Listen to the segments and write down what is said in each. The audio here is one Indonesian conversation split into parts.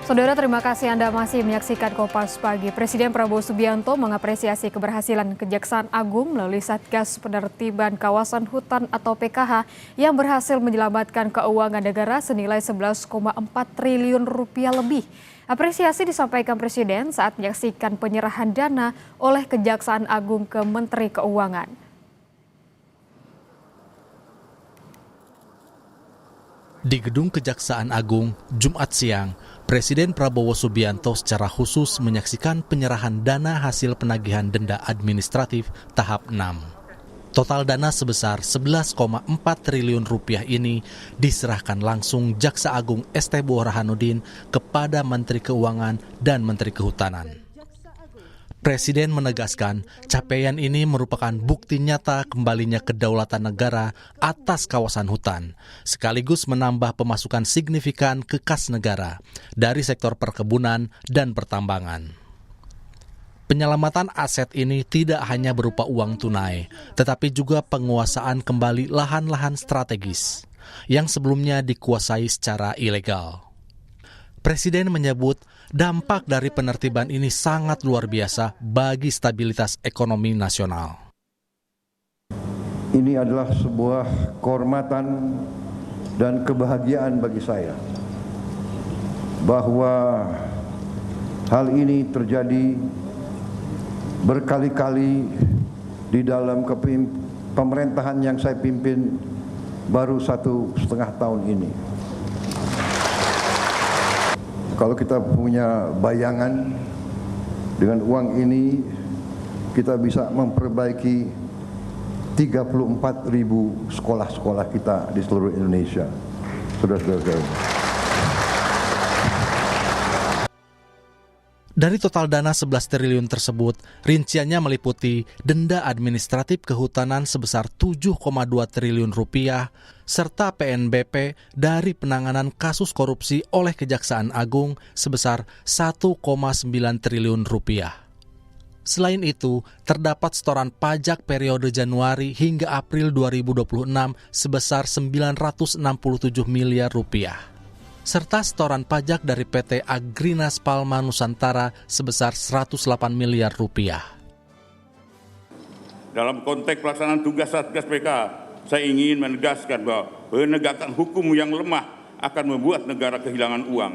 Saudara, terima kasih Anda masih menyaksikan Kompas Pagi. Presiden Prabowo Subianto mengapresiasi keberhasilan Kejaksaan Agung melalui Satgas Penertiban Kawasan Hutan atau PKH yang berhasil menyelamatkan keuangan negara senilai 11,4 triliun rupiah lebih. Apresiasi disampaikan Presiden saat menyaksikan penyerahan dana oleh Kejaksaan Agung ke Menteri Keuangan. Di Gedung Kejaksaan Agung, Jumat siang, Presiden Prabowo Subianto secara khusus menyaksikan penyerahan dana hasil penagihan denda administratif tahap 6. Total dana sebesar 11,4 triliun rupiah ini diserahkan langsung Jaksa Agung ST Burhanuddin kepada Menteri Keuangan dan Menteri Kehutanan. Presiden menegaskan capaian ini merupakan bukti nyata kembalinya kedaulatan negara atas kawasan hutan, sekaligus menambah pemasukan signifikan ke kas negara dari sektor perkebunan dan pertambangan. Penyelamatan aset ini tidak hanya berupa uang tunai, tetapi juga penguasaan kembali lahan-lahan strategis yang sebelumnya dikuasai secara ilegal. Presiden menyebut dampak dari penertiban ini sangat luar biasa bagi stabilitas ekonomi nasional. Ini adalah sebuah kehormatan dan kebahagiaan bagi saya bahwa hal ini terjadi berkali-kali di dalam pemerintahan yang saya pimpin baru 1,5 tahun ini. Kalau kita punya bayangan dengan uang ini kita bisa memperbaiki 34.000 sekolah-sekolah kita di seluruh Indonesia. Saudara-saudara. Dari total dana 11 triliun tersebut, rinciannya meliputi denda administratif kehutanan sebesar 7,2 triliun rupiah, serta PNBP dari penanganan kasus korupsi oleh Kejaksaan Agung sebesar 1,9 triliun rupiah. Selain itu, terdapat setoran pajak periode Januari hingga April 2026 sebesar 967 miliar rupiah. Serta setoran pajak dari PT Agrinas Palma Nusantara sebesar 108 miliar rupiah. Dalam konteks pelaksanaan tugas Satgas PK, saya ingin menegaskan bahwa penegakan hukum yang lemah akan membuat negara kehilangan uang,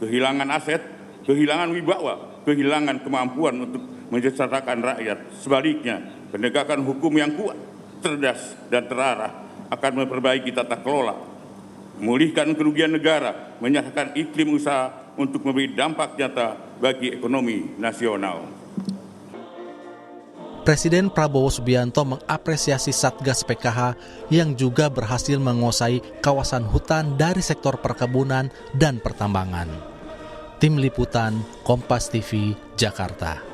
kehilangan aset, kehilangan wibawa, kehilangan kemampuan untuk mensejahterakan rakyat. Sebaliknya, penegakan hukum yang kuat, cerdas, dan terarah akan memperbaiki tata kelola, memulihkan kerugian negara, menyatakan iklim usaha untuk memberi dampak nyata bagi ekonomi nasional. Presiden Prabowo Subianto mengapresiasi Satgas PKH yang juga berhasil menguasai kawasan hutan dari sektor perkebunan dan pertambangan. Tim Liputan, Kompas TV, Jakarta.